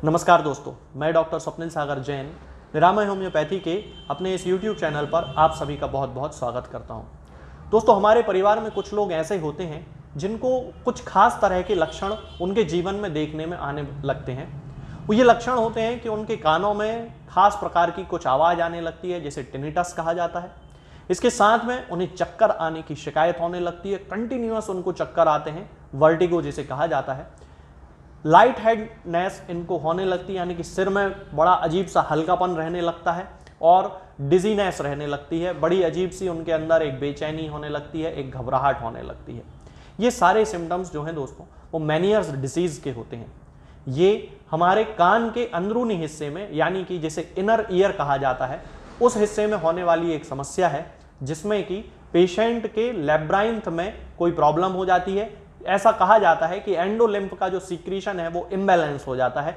नमस्कार दोस्तों, मैं डॉक्टर स्वप्निल सागर जैन निरामय होम्योपैथी के अपने इस YouTube चैनल पर आप सभी का बहुत बहुत स्वागत करता हूं। दोस्तों, हमारे परिवार में कुछ लोग ऐसे होते हैं जिनको कुछ खास तरह के लक्षण उनके जीवन में देखने में आने लगते हैं। वो ये लक्षण होते हैं कि उनके कानों में खास प्रकार की कुछ आवाज़ आने लगती है, जिसे टिनिटस कहा जाता है। इसके साथ में उन्हें चक्कर आने की शिकायत होने लगती है, कंटिन्यूअस उनको चक्कर आते हैं, वर्टिगो जिसे कहा जाता है। लाइट हेडनेस इनको होने लगती है, यानी कि सिर में बड़ा अजीब सा हल्कापन रहने लगता है और डिजीनेस रहने लगती है। बड़ी अजीब सी उनके अंदर एक बेचैनी होने लगती है, एक घबराहट होने लगती है। ये सारे सिम्टम्स जो हैं दोस्तों, वो मेनियर्स डिसीज के होते हैं। ये हमारे कान के अंदरूनी हिस्से में, यानी कि जिसे इनर ईयर कहा जाता है, उस हिस्से में होने वाली एक समस्या है, जिसमें कि पेशेंट के लैब्राइंथ में कोई प्रॉब्लम हो जाती है। ऐसा कहा जाता है कि एंडोलिम्फ का जो सीक्रीशन है वो इम्बैलेंस हो जाता है।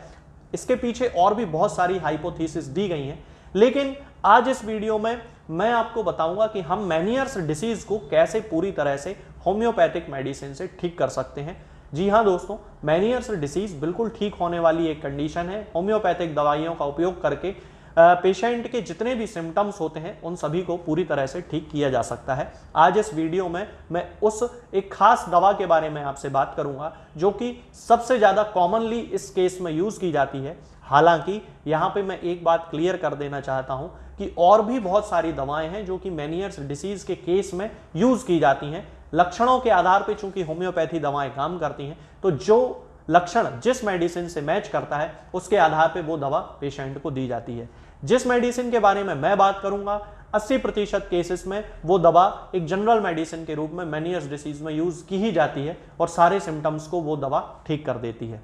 इसके पीछे और भी बहुत सारी हाइपोथेसिस दी गई हैं, लेकिन आज इस वीडियो में मैं आपको बताऊंगा कि हम मेनियर्स डिसीज को कैसे पूरी तरह से होम्योपैथिक मेडिसिन से ठीक कर सकते हैं। जी हाँ दोस्तों, मेनियर्स डिसीज बिल्कुल ठीक होने वाली एक कंडीशन है। होम्योपैथिक दवाइयों का उपयोग करके पेशेंट के जितने भी सिम्टम्स होते हैं उन सभी को पूरी तरह से ठीक किया जा सकता है। आज इस वीडियो में मैं उस एक खास दवा के बारे में आपसे बात करूंगा जो कि सबसे ज़्यादा कॉमनली इस केस में यूज़ की जाती है। हालांकि यहाँ पे मैं एक बात क्लियर कर देना चाहता हूँ कि और भी बहुत सारी दवाएं हैं जो कि मेनियर्स डिसीज़ के केस में यूज़ की जाती हैं। लक्षणों के आधार पर चूंकि होम्योपैथी दवाएँ काम करती हैं, तो जो लक्षण जिस मेडिसिन से मैच करता है उसके आधार पे वो दवा पेशेंट को दी जाती है। जिस मेडिसिन के बारे में मैं बात करूंगा, 80% केसेस में वो दवा एक जनरल मेडिसिन के रूप में मेनियर्स डिसीज में यूज की ही जाती है और सारे सिम्टम्स को वो दवा ठीक कर देती है।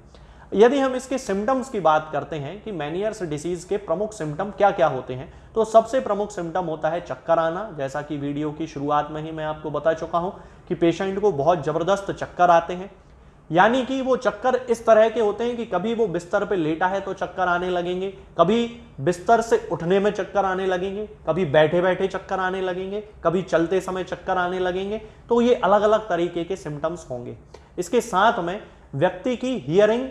यदि हम इसके सिम्टम्स की बात करते हैं कि मेनियर्स डिसीज के प्रमुख सिम्टम क्या क्या होते हैं, तो सबसे प्रमुख सिम्टम होता है चक्कर आना। जैसा कि वीडियो की शुरुआत में ही मैं आपको बता चुका हूं कि पेशेंट को बहुत जबरदस्त चक्कर आते हैं, यानी कि वो चक्कर इस तरह के होते हैं कि कभी वो बिस्तर पे लेटा है तो चक्कर आने लगेंगे, कभी बिस्तर से उठने में चक्कर आने लगेंगे, कभी बैठे बैठे चक्कर आने लगेंगे, कभी चलते समय चक्कर आने लगेंगे। तो ये अलग अलग तरीके के सिम्टम्स होंगे। इसके साथ में व्यक्ति की हियरिंग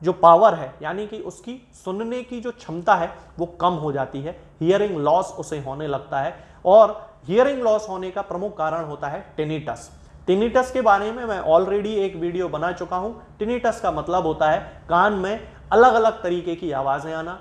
जो पावर है, यानी कि उसकी सुनने की जो क्षमता है वो कम हो जाती है। हियरिंग लॉस उसे होने लगता है और हियरिंग लॉस होने का प्रमुख कारण होता है टिनिटस। टिनिटस के बारे में मैं ऑलरेडी एक वीडियो बना चुका हूं। टिनिटस का मतलब होता है कान में अलग अलग तरीके की आवाजें आना।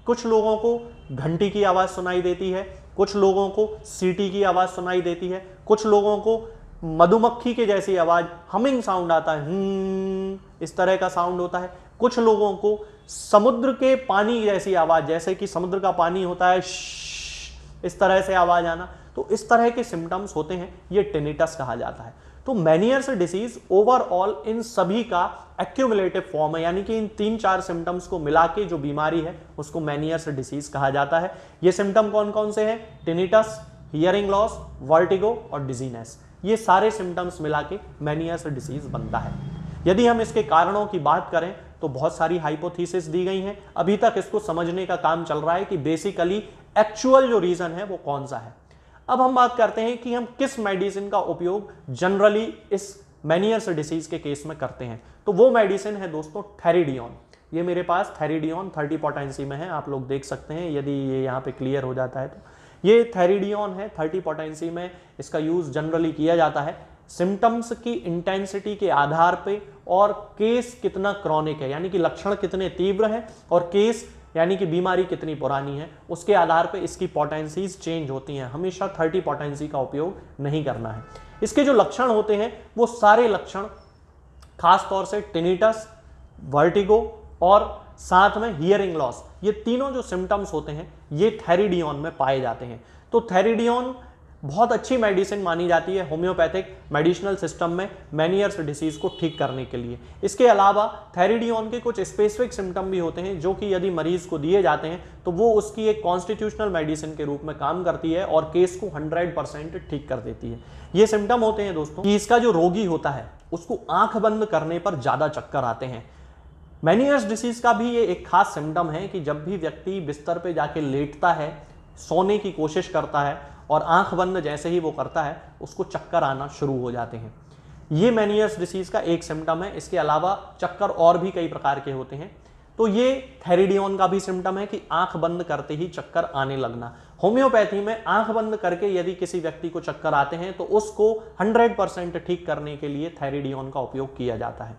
कुछ लोगों को घंटी की आवाज सुनाई देती है, कुछ लोगों को सीटी की आवाज सुनाई देती है, कुछ लोगों को मधुमक्खी के जैसी आवाज, हमिंग साउंड आता है, इस तरह का साउंड होता है। कुछ लोगों को समुद्र के पानी जैसी आवाज, जैसे कि समुद्र का पानी होता है, इस तरह से आवाज आना। तो इस तरह के सिम्टम्स होते हैं, ये टिनिटस कहा जाता है। तो मेनियर्स डिसीज ओवरऑल इन सभी का एक्यूमुलेटिव फॉर्म है, यानी कि इन 3-4 सिम्टम्स को मिला के जो बीमारी है उसको मेनियर्स डिसीज कहा जाता है। ये सिम्टम कौन कौन से हैं? टिनिटस, हियरिंग लॉस, वर्टिगो और डिजीनेस। ये सारे सिम्टम्स मिला के मेनियर्स डिसीज बनता है। यदि हम इसके कारणों की बात करें तो बहुत सारी हाइपोथेसिस दी गई हैं। अभी तक इसको समझने का काम चल रहा है कि बेसिकली एक्चुअल जो रीजन है वो कौन सा है। अब हम बात करते हैं कि हम किस मेडिसिन का उपयोग जनरली इस मेनियर्स डिसीज के केस में करते हैं। तो वो मेडिसिन है दोस्तों थेरिडियन। ये मेरे पास थेरिडियन 30 पोटेंसी में है, आप लोग देख सकते हैं यदि ये यहाँ पे क्लियर हो जाता है तो। ये थेरिडियन है, 30 पोटेंसी में इसका यूज जनरली किया जाता है सिम्टम्स की इंटेंसिटी के आधार पे और केस कितना क्रॉनिक है, यानी कि लक्षण कितने तीव्र हैं, और केस यानी कि बीमारी कितनी पुरानी है, उसके आधार पे इसकी पोटेंसीज चेंज होती हैं। हमेशा 30 पोटेंसी का उपयोग नहीं करना है। इसके जो लक्षण होते हैं वो सारे लक्षण खास तौर से टिनिटस, वर्टिगो और साथ में हियरिंग लॉस, ये तीनों जो सिम्टम्स होते हैं ये थेरिडियन में पाए जाते हैं। तो थेरिडियन बहुत अच्छी मेडिसिन मानी जाती है होम्योपैथिक मेडिसिनल सिस्टम में मेनियर्स डिसीज को ठीक करने के लिए। इसके अलावा थेरिडियन के कुछ स्पेसिफिक सिम्टम भी होते हैं जो कि यदि मरीज को दिए जाते हैं तो वो उसकी एक कॉन्स्टिट्यूशनल मेडिसिन के रूप में काम करती है और केस को 100% ठीक कर देती है। ये सिम्टम होते हैं दोस्तों कि इसका जो रोगी होता है उसको आंख बंद करने पर ज्यादा चक्कर आते हैं। मेनियर्स डिसीज का भी ये एक खास सिम्टम है कि जब भी व्यक्ति बिस्तर पे जाके लेटता है, सोने की कोशिश करता है और आंख बंद जैसे ही वो करता है उसको चक्कर आना शुरू हो जाते हैं। ये मेनियर्स डिसीज का एक सिम्टम है। इसके अलावा चक्कर और भी कई प्रकार के होते हैं। तो ये थेरिडियन का भी सिम्टम है कि आंख बंद करते ही चक्कर आने लगना। होम्योपैथी में आंख बंद करके यदि किसी व्यक्ति को चक्कर आते हैं तो उसको 100% ठीक करने के लिए थेरिडियन का उपयोग किया जाता है।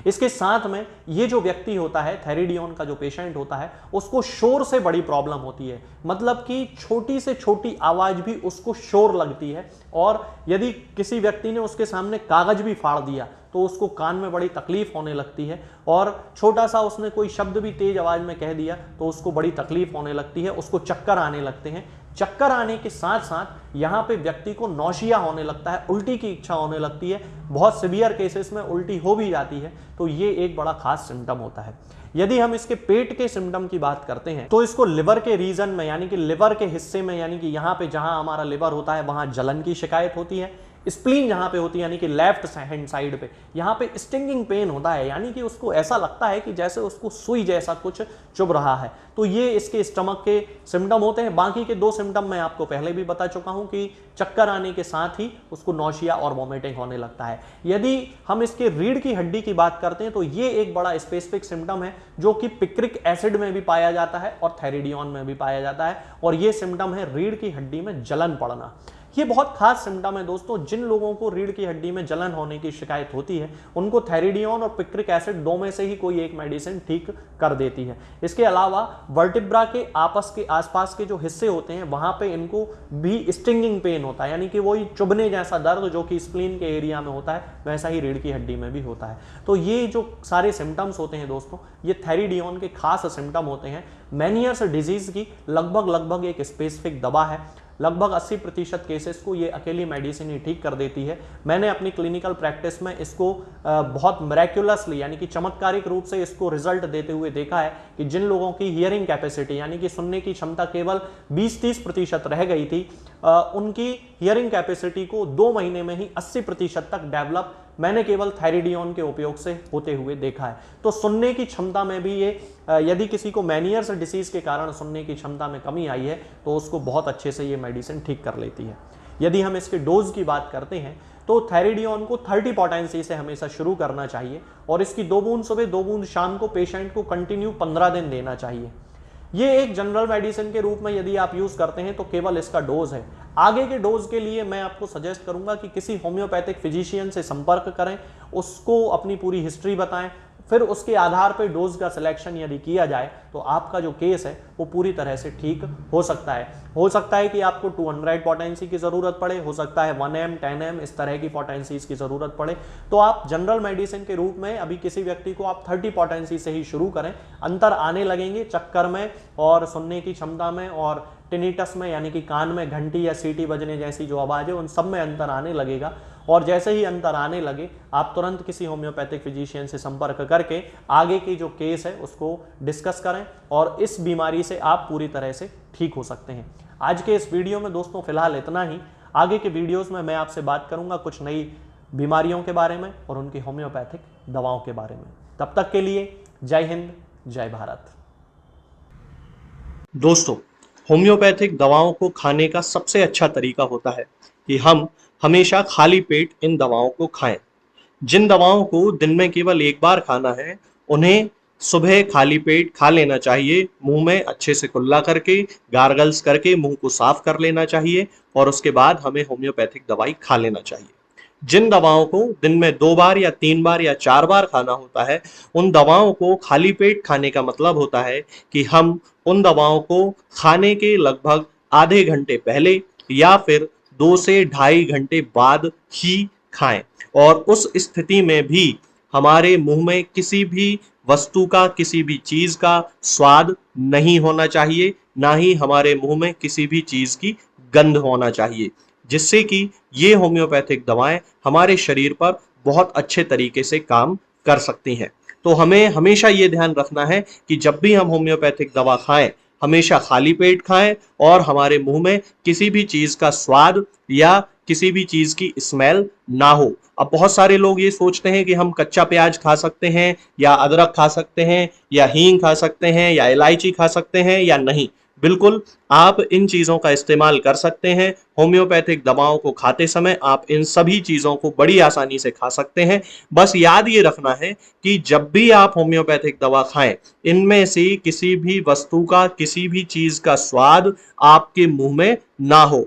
इसके साथ में ये जो व्यक्ति होता है, थेरिडियन का जो पेशेंट होता है, उसको शोर से बड़ी प्रॉब्लम होती है, मतलब कि छोटी से छोटी आवाज भी उसको शोर लगती है, और यदि किसी व्यक्ति ने उसके सामने कागज भी फाड़ दिया तो उसको कान में बड़ी तकलीफ होने लगती है, और छोटा सा उसने कोई शब्द भी तेज आवाज में कह दिया तो उसको बड़ी तकलीफ होने लगती है, उसको चक्कर आने लगते हैं। चक्कर आने के साथ साथ यहाँ पे व्यक्ति को नौशिया होने लगता है, उल्टी की इच्छा होने लगती है, बहुत सीवियर केसेस में उल्टी हो भी जाती है। तो ये एक बड़ा खास सिम्टम होता है। यदि हम इसके पेट के सिम्टम की बात करते हैं तो इसको लिवर के रीजन में, यानी कि लिवर के हिस्से में, यानी कि यहाँ पे जहां हमारा लिवर होता है वहां जलन की शिकायत होती है। स्प्लीन जहां पे होती है, यानी कि लेफ्ट हैंड साइड पे, यहाँ पे स्टिंगिंग पेन होता है, यानी कि उसको ऐसा लगता है कि जैसे उसको सुई जैसा कुछ चुभ रहा है। तो ये इसके स्टमक के सिम्टम होते हैं। बाकी के 2 सिम्टम मैं आपको पहले भी बता चुका हूं कि चक्कर आने के साथ ही उसको नौशिया और वॉमिटिंग होने लगता है। यदि हम इसके रीढ़ की हड्डी की बात करते हैं तो ये एक बड़ा स्पेसिफिक सिम्टम है जो कि पिक्रिक एसिड में भी पाया जाता है और थेरिडियन में भी पाया जाता है, और ये सिम्टम है रीढ़ की हड्डी में जलन पड़ना। ये बहुत खास सिम्टम है दोस्तों। जिन लोगों को रीढ़ की हड्डी में जलन होने की शिकायत होती है उनको थेरिडियन और पिक्रिक एसिड 2 में से ही कोई एक मेडिसिन ठीक कर देती है। इसके अलावा वर्टिब्रा के आपस के आसपास के जो हिस्से होते हैं वहां पे इनको भी स्टिंगिंग पेन होता है, यानी कि वही चुभने जैसा दर्द जो कि स्प्लीन के एरिया में होता है वैसा ही रीढ़ की हड्डी में भी होता है। तो ये जो सारे सिम्टम्स होते हैं दोस्तों, ये थेरिडियन के खास सिम्टम होते हैं। मेनियर्स डिजीज की लगभग एक स्पेसिफिक दवा है। लगभग 80% केसेस को ये अकेली मेडिसिन ही ठीक कर देती है। मैंने अपनी क्लिनिकल प्रैक्टिस में इसको बहुत मिरेक्युलसली, यानी कि चमत्कारिक रूप से इसको रिजल्ट देते हुए देखा है कि जिन लोगों की हियरिंग कैपेसिटी, यानी कि सुनने की क्षमता केवल 20-30% रह गई थी, उनकी हियरिंग कैपेसिटी को 2 महीने में ही 80% तक डेवलप मैंने केवल थेरिडियन के उपयोग से होते हुए देखा है। तो सुनने की क्षमता में भी ये, यदि किसी को मेनियर्स डिसीज के कारण सुनने की क्षमता में कमी आई है तो उसको बहुत अच्छे से ये मेडिसिन ठीक कर लेती है। यदि हम इसके डोज की बात करते हैं तो थेरिडियन को 30 पोटेंसी से हमेशा शुरू करना चाहिए, और इसकी 2 बूंद सुबह 2 बूंद शाम को पेशेंट को कंटिन्यू 15 दिन देना चाहिए। ये एक जनरल मेडिसिन के रूप में यदि आप यूज करते हैं तो केवल इसका डोज है। आगे के डोज के लिए मैं आपको सजेस्ट करूंगा कि किसी होम्योपैथिक फिजिशियन से संपर्क करें, उसको अपनी पूरी हिस्ट्री बताएं, फिर उसके आधार पर डोज का सिलेक्शन यदि किया जाए तो आपका जो केस है वो पूरी तरह से ठीक हो सकता है। हो सकता है कि आपको 200 पोटेंसी की ज़रूरत पड़े, हो सकता है 1M 10M इस तरह की पोटेंसीज की ज़रूरत पड़े। तो आप जनरल मेडिसिन के रूप में अभी किसी व्यक्ति को आप 30 पोटेंसी से ही शुरू करें। अंतर आने लगेंगे चक्कर में और सुनने की क्षमता में और टिनिटस में, यानी कि कान में घंटी या सीटी बजने जैसी जो आवाज़ है उन सब में अंतर आने लगेगा। और जैसे ही अंतर आने लगे आप तुरंत किसी होम्योपैथिक फिजिशियन से संपर्क करके आगे की जो केस है उसको डिस्कस करें, और इस बीमारी से आप पूरी तरह से ठीक हो सकते हैं। आज के इस वीडियो में दोस्तों फिलहाल इतना ही। आगे के वीडियोस में मैं आपसे बात करूंगा कुछ नई बीमारियों के बारे में और उनकी होम्योपैथिक दवाओं के बारे में। तब तक के लिए जय हिंद, जय भारत। दोस्तों, होम्योपैथिक दवाओं को खाने का सबसे अच्छा तरीका होता है कि हम हमेशा खाली पेट इन दवाओं को खाएं। जिन दवाओं को दिन में केवल एक बार खाना है उन्हें सुबह खाली पेट खा लेना चाहिए। मुंह में अच्छे से कुल्ला करके, गार्गल्स करके मुंह को साफ कर लेना चाहिए, और उसके बाद हमें होम्योपैथिक दवाई खा लेना चाहिए। जिन दवाओं को दिन में 2 बार या 3 बार या 4 बार खाना होता है उन दवाओं को खाली पेट खाने का मतलब होता है कि हम उन दवाओं को खाने के लगभग आधे घंटे पहले या फिर 2 से ढाई घंटे बाद ही खाएं, और उस स्थिति में भी हमारे मुंह में किसी भी वस्तु का, किसी भी चीज का स्वाद नहीं होना चाहिए, ना ही हमारे मुंह में किसी भी चीज की गंध होना चाहिए, जिससे कि ये होम्योपैथिक दवाएं हमारे शरीर पर बहुत अच्छे तरीके से काम कर सकती हैं। तो हमें हमेशा ये ध्यान रखना है कि जब भी हम होम्योपैथिक दवा खाएं हमेशा खाली पेट खाएं और हमारे मुंह में किसी भी चीज का स्वाद या किसी भी चीज की स्मेल ना हो। अब बहुत सारे लोग ये सोचते हैं कि हम कच्चा प्याज खा सकते हैं या अदरक खा सकते हैं या हींग खा सकते हैं या इलायची खा सकते हैं या नहीं। बिल्कुल, आप इन चीज़ों का इस्तेमाल कर सकते हैं। होम्योपैथिक दवाओं को खाते समय आप इन सभी चीज़ों को बड़ी आसानी से खा सकते हैं। बस याद ये रखना है कि जब भी आप होम्योपैथिक दवा खाएं, इनमें से किसी भी वस्तु का, किसी भी चीज़ का स्वाद आपके मुंह में ना हो।